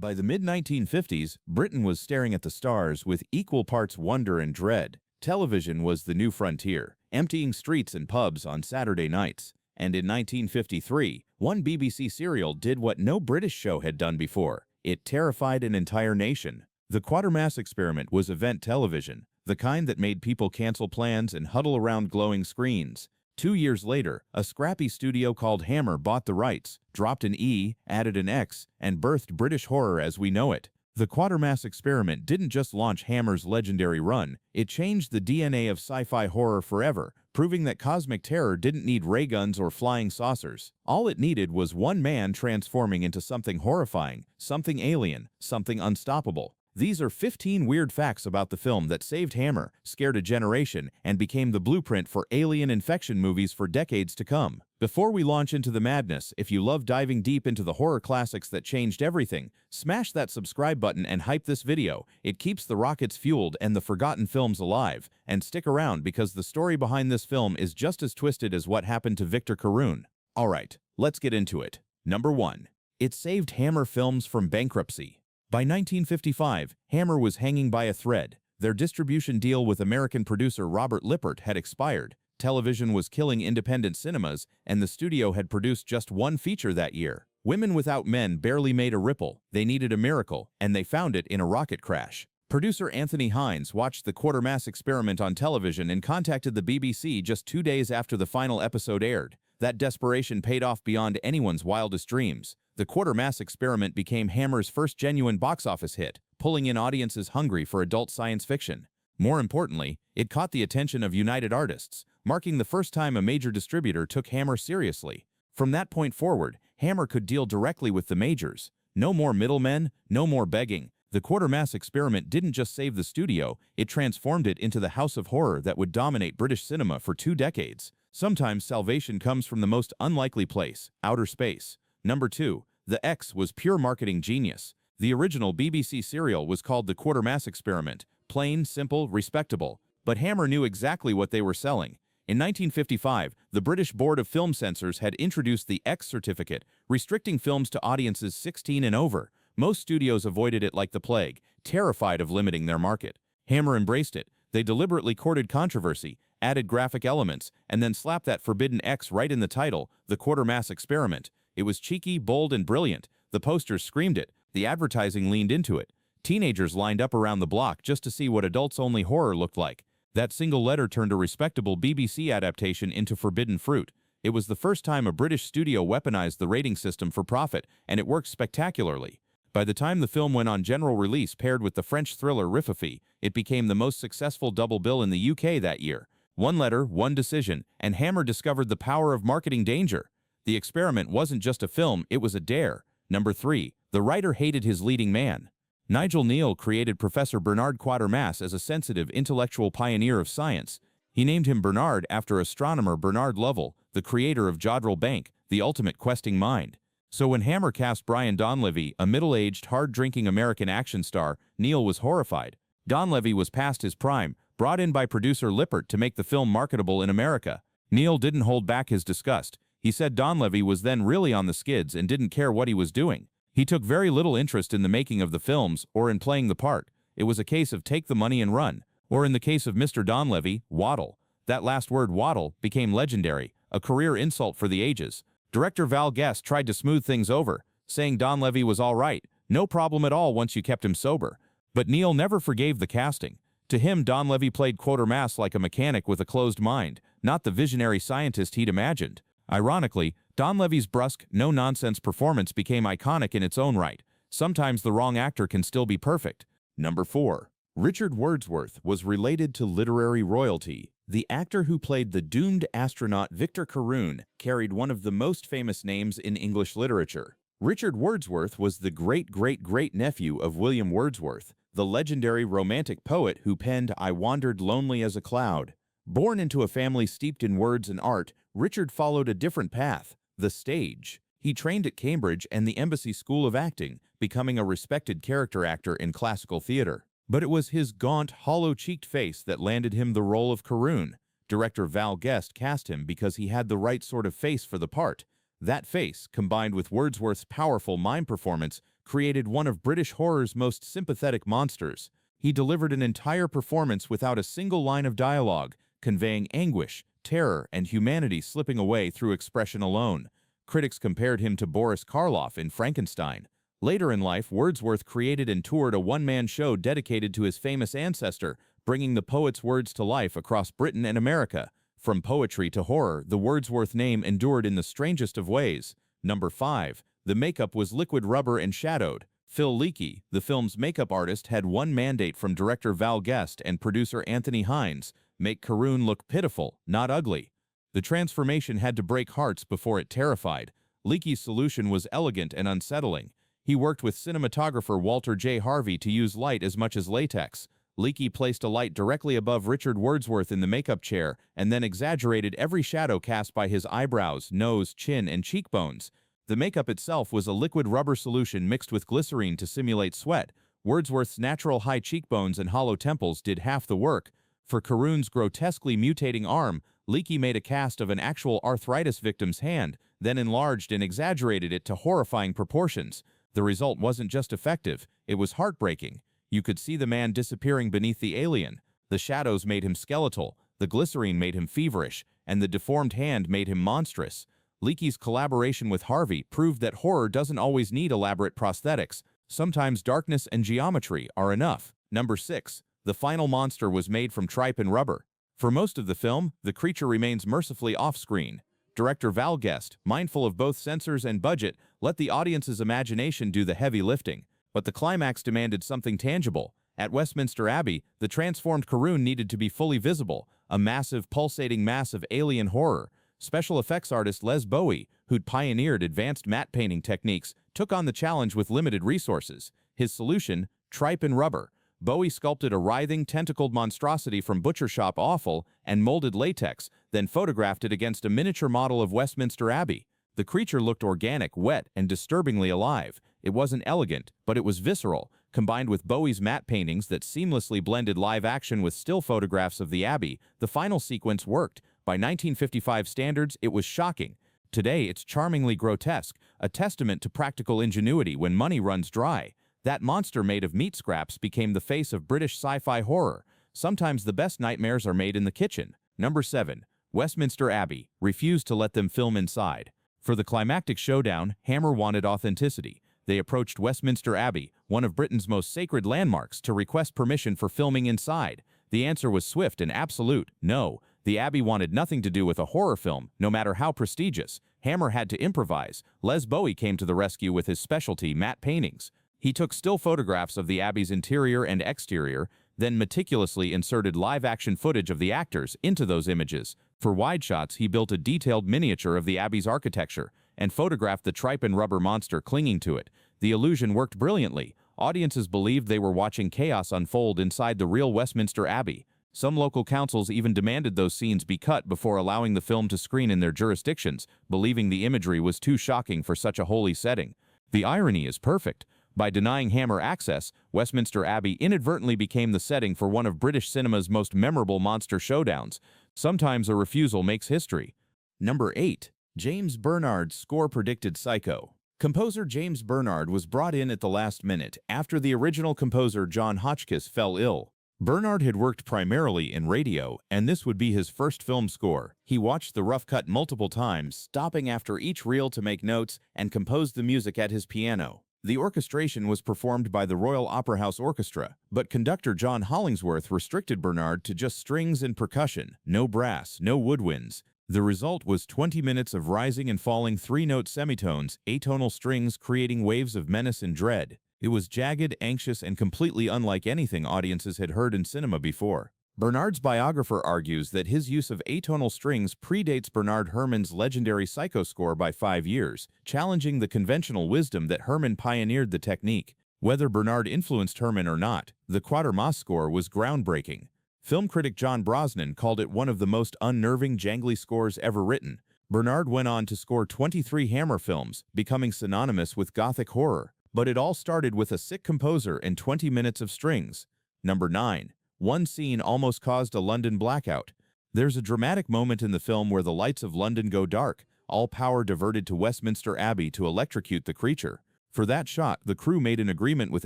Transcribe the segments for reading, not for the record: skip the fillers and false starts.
By the mid-1950s, Britain was staring at the stars with equal parts wonder and dread. Television was the new frontier, emptying streets and pubs on Saturday nights. And in 1953, one BBC serial did what no British show had done before. It terrified an entire nation. The Quatermass Experiment was event television, the kind that made people cancel plans and huddle around glowing screens. 2 years later, a scrappy studio called Hammer bought the rights, dropped an E, added an X, and birthed British horror as we know it. The Quatermass Experiment didn't just launch Hammer's legendary run, it changed the DNA of sci-fi horror forever, proving that cosmic terror didn't need ray guns or flying saucers. All it needed was one man transforming into something horrifying, something alien, something unstoppable. These are 15 weird facts about the film that saved Hammer, scared a generation, and became the blueprint for alien infection movies for decades to come. Before we launch into the madness, if you love diving deep into the horror classics that changed everything, smash that subscribe button and hype this video. It keeps the rockets fueled and the forgotten films alive. And stick around because the story behind this film is just as twisted as what happened to Victor Carun. Alright, let's get into it. Number 1. It saved Hammer Films from bankruptcy. By 1955, Hammer was hanging by a thread. Their distribution deal with American producer Robert Lippert had expired. Television was killing independent cinemas, and the studio had produced just one feature that year. Women Without Men barely made a ripple. They needed a miracle, and they found it in a rocket crash. Producer Anthony Hines watched the Quatermass Experiment on television and contacted the BBC just 2 days after the final episode aired. That desperation paid off beyond anyone's wildest dreams. The Quatermass Experiment became Hammer's first genuine box office hit, pulling in audiences hungry for adult science fiction. More importantly, it caught the attention of United Artists, marking the first time a major distributor took Hammer seriously. From that point forward, Hammer could deal directly with the majors. No more middlemen, no more begging. The Quatermass Experiment didn't just save the studio, it transformed it into the house of horror that would dominate British cinema for 2 decades. Sometimes salvation comes from the most unlikely place, outer space. Number 2. The X was pure marketing genius. The original BBC serial was called The Quatermass Experiment. Plain, simple, respectable. But Hammer knew exactly what they were selling. In 1955, the British Board of Film Censors had introduced the X certificate, restricting films to audiences 16 and over. Most studios avoided it like the plague, terrified of limiting their market. Hammer embraced it. They deliberately courted controversy, added graphic elements, and then slapped that forbidden X right in the title, The Quatermass Experiment. It was cheeky, bold, and brilliant. The posters screamed it. The advertising leaned into it. Teenagers lined up around the block just to see what adults-only horror looked like. That single letter turned a respectable BBC adaptation into forbidden fruit. It was the first time a British studio weaponized the rating system for profit, and it worked spectacularly. By the time the film went on general release paired with the French thriller Refusal, it became the most successful double bill in the UK that year. One letter, one decision, and Hammer discovered the power of marketing danger. The experiment wasn't just a film, it was a dare. Number 3. The writer hated his leading man. Nigel Kneale created Professor Bernard Quatermass as a sensitive, intellectual pioneer of science. He named him Bernard after astronomer Bernard Lovell, the creator of Jodrell Bank, the ultimate questing mind. So when Hammer cast Brian Donlevy, a middle-aged, hard-drinking American action star, Kneale was horrified. Donlevy was past his prime, brought in by producer Lippert to make the film marketable in America. Kneale didn't hold back his disgust. He said Donlevy was then really on the skids and didn't care what he was doing. He took very little interest in the making of the films or in playing the part. It was a case of take the money and run. Or in the case of Mr. Donlevy, waddle. That last word, waddle, became legendary, a career insult for the ages. Director Val Guest tried to smooth things over, saying Donlevy was all right, no problem at all once you kept him sober. But Kneale never forgave the casting. To him, Donlevy played Quatermass like a mechanic with a closed mind, not the visionary scientist he'd imagined. Ironically, Donlevy's brusque, no-nonsense performance became iconic in its own right. Sometimes the wrong actor can still be perfect. Number 4. Richard Wordsworth was related to literary royalty. The actor who played the doomed astronaut Victor Carun carried one of the most famous names in English literature. Richard Wordsworth was the great-great-great-nephew of William Wordsworth, the legendary romantic poet who penned I Wandered Lonely as a Cloud. Born into a family steeped in words and art, Richard followed a different path, the stage. He trained at Cambridge and the Embassy School of Acting, becoming a respected character actor in classical theater. But it was his gaunt, hollow-cheeked face that landed him the role of Carun. Director Val Guest cast him because he had the right sort of face for the part. That face, combined with Wordsworth's powerful mime performance, created one of British horror's most sympathetic monsters. He delivered an entire performance without a single line of dialogue, conveying anguish, terror, and humanity slipping away through expression alone. Critics compared him to Boris Karloff in Frankenstein. Later in life, Wordsworth created and toured a one-man show dedicated to his famous ancestor, bringing the poet's words to life across Britain and America. From poetry to horror, the Wordsworth name endured in the strangest of ways. Number 5. The makeup was liquid rubber and shadowed. Phil Leakey, the film's makeup artist, had one mandate from director Val Guest and producer Anthony Hines: make Carroon look pitiful, not ugly. The transformation had to break hearts before it terrified. Leakey's solution was elegant and unsettling. He worked with cinematographer Walter J. Harvey to use light as much as latex. Leakey placed a light directly above Richard Wordsworth in the makeup chair and then exaggerated every shadow cast by his eyebrows, nose, chin, and cheekbones. The makeup itself was a liquid rubber solution mixed with glycerine to simulate sweat. Wordsworth's natural high cheekbones and hollow temples did half the work. For Carroon's grotesquely mutating arm, Leakey made a cast of an actual arthritis victim's hand, then enlarged and exaggerated it to horrifying proportions. The result wasn't just effective, it was heartbreaking. You could see the man disappearing beneath the alien. The shadows made him skeletal, the glycerine made him feverish, and the deformed hand made him monstrous. Leakey's collaboration with Harvey proved that horror doesn't always need elaborate prosthetics. Sometimes darkness and geometry are enough. Number 6. The final monster was made from tripe and rubber. For most of the film, the creature remains mercifully off-screen. Director Val Guest, mindful of both censors and budget, let the audience's imagination do the heavy lifting. But the climax demanded something tangible. At Westminster Abbey, the transformed Carroon needed to be fully visible, a massive, pulsating mass of alien horror. Special effects artist Les Bowie, who'd pioneered advanced matte painting techniques, took on the challenge with limited resources. His solution: tripe and rubber. Bowie sculpted a writhing, tentacled monstrosity from butcher shop offal and molded latex, then photographed it against a miniature model of Westminster Abbey. The creature looked organic, wet, and disturbingly alive. It wasn't elegant, but it was visceral. Combined with Bowie's matte paintings that seamlessly blended live action with still photographs of the Abbey, the final sequence worked. By 1955 standards, it was shocking. Today, it's charmingly grotesque, a testament to practical ingenuity when money runs dry. That monster made of meat scraps became the face of British sci-fi horror. Sometimes the best nightmares are made in the kitchen. Number 7. Westminster Abbey refused to let them film inside. For the climactic showdown, Hammer wanted authenticity. They approached Westminster Abbey, one of Britain's most sacred landmarks, to request permission for filming inside. The answer was swift and absolute: no. The Abbey wanted nothing to do with a horror film, no matter how prestigious. Hammer had to improvise. Les Bowie came to the rescue with his specialty, matte paintings. He took still photographs of the Abbey's interior and exterior, then meticulously inserted live-action footage of the actors into those images. For wide shots, he built a detailed miniature of the Abbey's architecture and photographed the tripe and rubber monster clinging to it. The illusion worked brilliantly. Audiences believed they were watching chaos unfold inside the real Westminster Abbey. Some local councils even demanded those scenes be cut before allowing the film to screen in their jurisdictions, believing the imagery was too shocking for such a holy setting. The irony is perfect. By denying Hammer access, Westminster Abbey inadvertently became the setting for one of British cinema's most memorable monster showdowns. Sometimes a refusal makes history. Number 8. James Bernard's score predicted Psycho. Composer James Bernard was brought in at the last minute after the original composer John Hotchkiss fell ill. Bernard had worked primarily in radio, and this would be his first film score. He watched the rough cut multiple times, stopping after each reel to make notes, and composed the music at his piano. The orchestration was performed by the Royal Opera House Orchestra, but conductor John Hollingsworth restricted Bernard to just strings and percussion, no brass, no woodwinds. The result was 20 minutes of rising and falling three-note semitones, atonal strings creating waves of menace and dread. It was jagged, anxious, and completely unlike anything audiences had heard in cinema before. Bernard's biographer argues that his use of atonal strings predates Bernard Herrmann's legendary Psycho score by 5 years, challenging the conventional wisdom that Herrmann pioneered the technique. Whether Bernard influenced Herrmann or not, the Quatermass score was groundbreaking. Film critic John Brosnan called it one of the most unnerving, jangly scores ever written. Bernard went on to score 23 Hammer films, becoming synonymous with Gothic horror. But it all started with a sick composer and 20 minutes of strings. Number 9. One scene almost caused a London blackout. There's a dramatic moment in the film where the lights of London go dark, all power diverted to Westminster Abbey to electrocute the creature. For that shot, the crew made an agreement with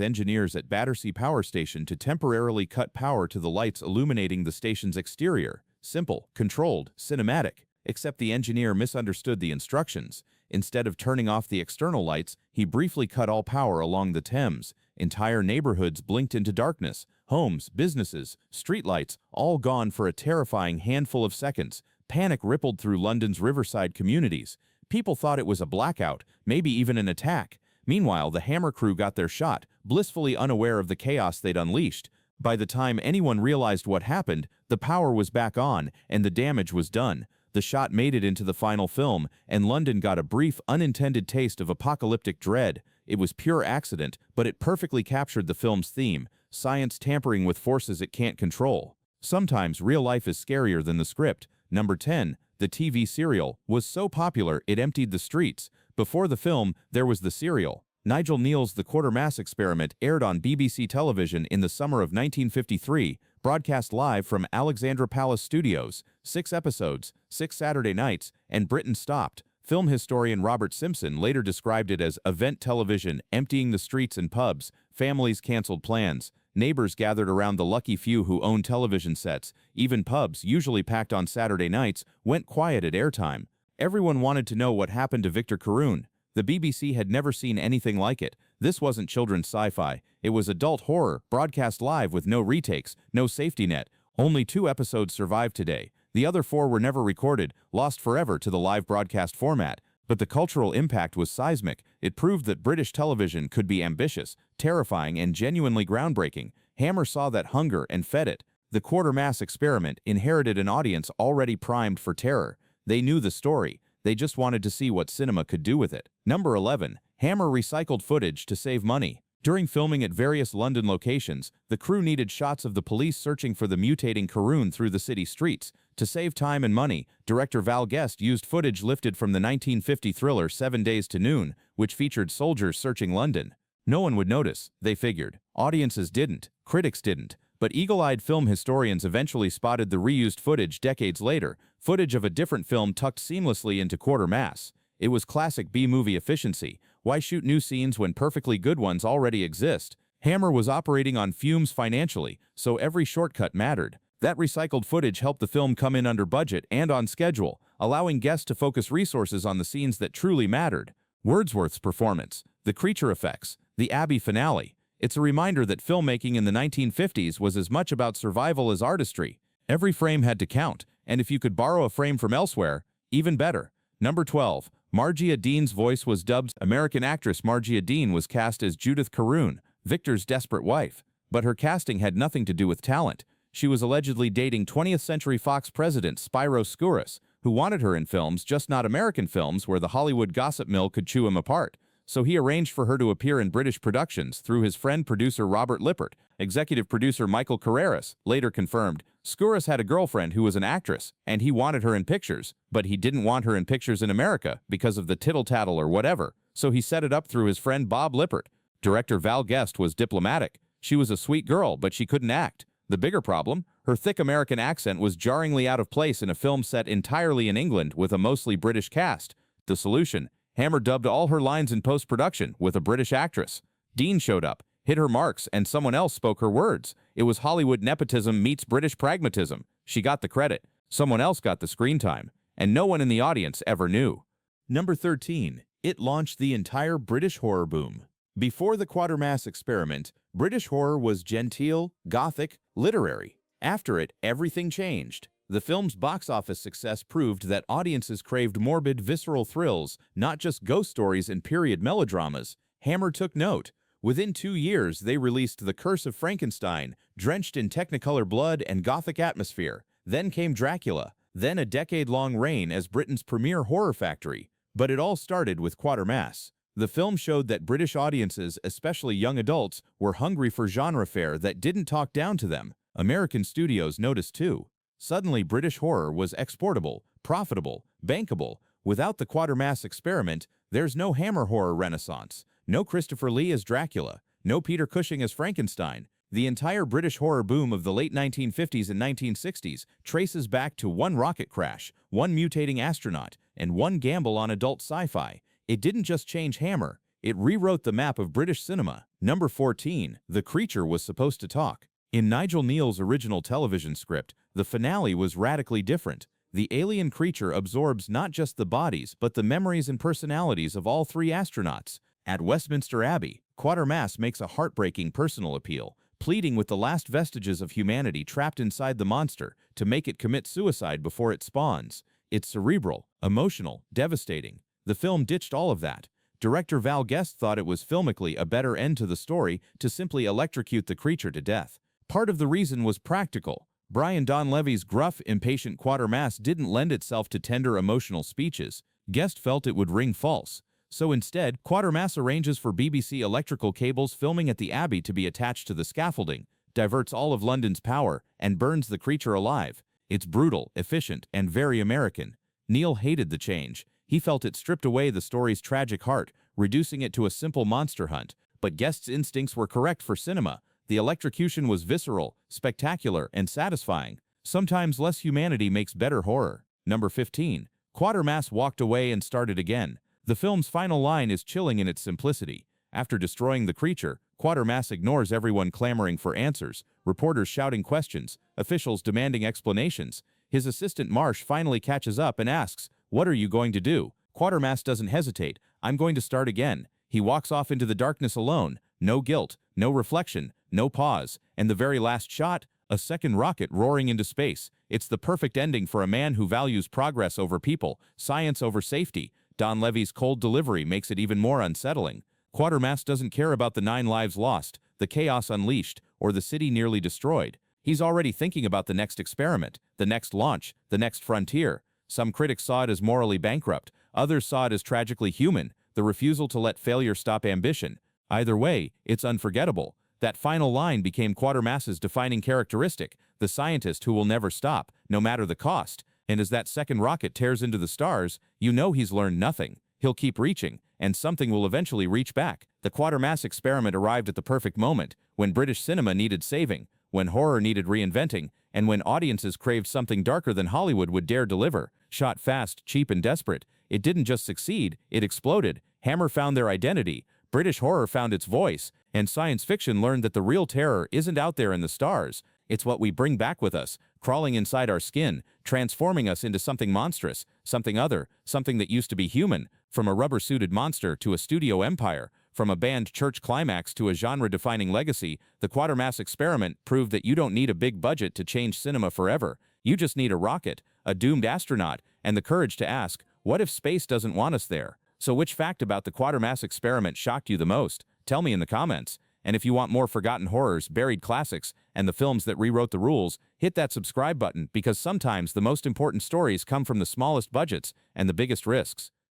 engineers at Battersea Power Station to temporarily cut power to the lights illuminating the station's exterior. Simple, controlled, cinematic. Except the engineer misunderstood the instructions. Instead of turning off the external lights, he briefly cut all power along the Thames. Entire neighborhoods blinked into darkness. Homes, businesses, streetlights, all gone for a terrifying handful of seconds. Panic rippled through London's riverside communities. People thought it was a blackout, maybe even an attack. Meanwhile, the Hammer crew got their shot, blissfully unaware of the chaos they'd unleashed. By the time anyone realized what happened, the power was back on, and the damage was done. The shot made it into the final film, and London got a brief, unintended taste of apocalyptic dread. It was pure accident, but it perfectly captured the film's theme: science tampering with forces it can't control. Sometimes real life is scarier than the script. Number 10. The TV serial was so popular it emptied the streets. Before the film, there was the serial. Nigel Neal's The Quatermass Experiment aired on BBC television in the summer of 1953, broadcast live from Alexandra Palace Studios. 6 episodes, 6 Saturday nights, and Britain stopped. Film historian Robert Simpson later described it as event television, emptying the streets and pubs. Families canceled plans. Neighbors gathered around the lucky few who owned television sets. Even pubs, usually packed on Saturday nights, went quiet at airtime. Everyone wanted to know what happened to Victor Carroon. The BBC had never seen anything like it. This wasn't children's sci-fi. It was adult horror, broadcast live with no retakes, no safety net. Only 2 episodes survived today. The other 4 were never recorded, lost forever to the live broadcast format. But the cultural impact was seismic. It proved that British television could be ambitious, terrifying, and genuinely groundbreaking. Hammer saw that hunger and fed it. The Quatermass Experiment inherited an audience already primed for terror. They knew the story. They just wanted to see what cinema could do with it. Number 11. Hammer recycled footage to save money. During filming at various London locations, the crew needed shots of the police searching for the mutating Carroon through the city streets. To save time and money, director Val Guest used footage lifted from the 1950 thriller 7 Days to Noon, which featured soldiers searching London. No one would notice, they figured. Audiences didn't. Critics didn't. But eagle-eyed film historians eventually spotted the reused footage decades later, footage of a different film tucked seamlessly into Quatermass. It was classic B-movie efficiency. Why shoot new scenes when perfectly good ones already exist? Hammer was operating on fumes financially, so every shortcut mattered. That recycled footage helped the film come in under budget and on schedule, allowing guests to focus resources on the scenes that truly mattered. Wordsworth's performance, the creature effects, the Abbey finale. It's a reminder that filmmaking in the 1950s was as much about survival as artistry. Every frame had to count, and if you could borrow a frame from elsewhere, even better. Number 12. Margia Dean's voice was dubbed. American actress Margia Dean was cast as Judith Carroon, Victor's desperate wife. But her casting had nothing to do with talent. She was allegedly dating 20th Century Fox president Spyro Skouras, who wanted her in films, just not American films where the Hollywood gossip mill could chew him apart. So he arranged for her to appear in British productions through his friend producer Robert Lippert. Executive producer Michael Carreras later confirmed Skouras had a girlfriend who was an actress, and he wanted her in pictures, but he didn't want her in pictures in America because of the tittle-tattle or whatever, so he set it up through his friend Bob Lippert. Director Val Guest was diplomatic. She was a sweet girl, but she couldn't act. The bigger problem? Her thick American accent was jarringly out of place in a film set entirely in England with a mostly British cast. The solution? Hammer dubbed all her lines in post-production with a British actress. Dean showed up, hit her marks, and someone else spoke her words. It was Hollywood nepotism meets British pragmatism. She got the credit. Someone else got the screen time. And no one in the audience ever knew. Number 13. It launched the entire British horror boom. Before the Quatermass Experiment, British horror was genteel, gothic, literary. After it, everything changed. The film's box office success proved that audiences craved morbid, visceral thrills, not just ghost stories and period melodramas. Hammer took note. Within 2 years, they released The Curse of Frankenstein, drenched in Technicolor blood and gothic atmosphere. Then came Dracula, then a decade-long reign as Britain's premier horror factory. But it all started with Quatermass. The film showed that British audiences, especially young adults, were hungry for genre fare that didn't talk down to them. American studios noticed too. Suddenly, British horror was exportable, profitable, bankable. Without the Quatermass Experiment, there's no Hammer horror renaissance, no Christopher Lee as Dracula, no Peter Cushing as Frankenstein. The entire British horror boom of the late 1950s and 1960s traces back to one rocket crash, one mutating astronaut, and one gamble on adult sci-fi. It didn't just change Hammer, It rewrote the map of British cinema. Number 14. The creature was supposed to talk. In Nigel Kneale's original television script, the finale was radically different. The alien creature absorbs not just the bodies but the memories and personalities of all three astronauts. At Westminster Abbey, Quatermass makes a heartbreaking personal appeal, pleading with the last vestiges of humanity trapped inside the monster to make it commit suicide before it spawns. It's cerebral, emotional, devastating. The film ditched all of that. Director Val Guest thought it was filmically a better end to the story to simply electrocute the creature to death. Part of the reason was practical. Brian Donlevy's gruff, impatient Quatermass didn't lend itself to tender emotional speeches. Guest felt it would ring false. So instead, Quatermass arranges for BBC electrical cables filming at the Abbey to be attached to the scaffolding, diverts all of London's power, and burns the creature alive. It's brutal, efficient, and very American. Kneale hated the change. He felt it stripped away the story's tragic heart, reducing it to a simple monster hunt. But Guest's instincts were correct for cinema. The electrocution was visceral, spectacular, and satisfying. Sometimes less humanity makes better horror. Number 15. Quatermass walked away and started again. The film's final line is chilling in its simplicity. After destroying the creature, Quatermass ignores everyone clamoring for answers, reporters shouting questions, officials demanding explanations. His assistant Marsh finally catches up and asks, "What are you going to do?" Quatermass doesn't hesitate. "I'm going to start again." He walks off into the darkness alone. No guilt, no reflection, no pause. And the very last shot? A second rocket roaring into space. It's the perfect ending for a man who values progress over people, science over safety. Donlevy's cold delivery makes it even more unsettling. Quatermass doesn't care about the 9 lives lost, the chaos unleashed, or the city nearly destroyed. He's already thinking about the next experiment, the next launch, the next frontier. Some critics saw it as morally bankrupt. Others saw it as tragically human, the refusal to let failure stop ambition. Either way, it's unforgettable. That final line became Quatermass's defining characteristic, the scientist who will never stop, no matter the cost. And as that second rocket tears into the stars, you know he's learned nothing. He'll keep reaching, and something will eventually reach back. The Quatermass experiment arrived at the perfect moment, when British cinema needed saving, when horror needed reinventing, and when audiences craved something darker than Hollywood would dare deliver. Shot fast, cheap, and desperate, it didn't just succeed, it exploded. Hammer found their identity, British horror found its voice, and science fiction learned that the real terror isn't out there in the stars. It's what we bring back with us, crawling inside our skin, transforming us into something monstrous, something other, something that used to be human, from a rubber-suited monster to a studio empire, from a banned church climax to a genre-defining legacy. The Quatermass Experiment proved that you don't need a big budget to change cinema forever. You just need a rocket, a doomed astronaut, and the courage to ask, what if space doesn't want us there? So which fact about the Quatermass Experiment shocked you the most? Tell me in the comments. And if you want more forgotten horrors, buried classics, and the films that rewrote the rules, hit that subscribe button, because sometimes the most important stories come from the smallest budgets and the biggest risks.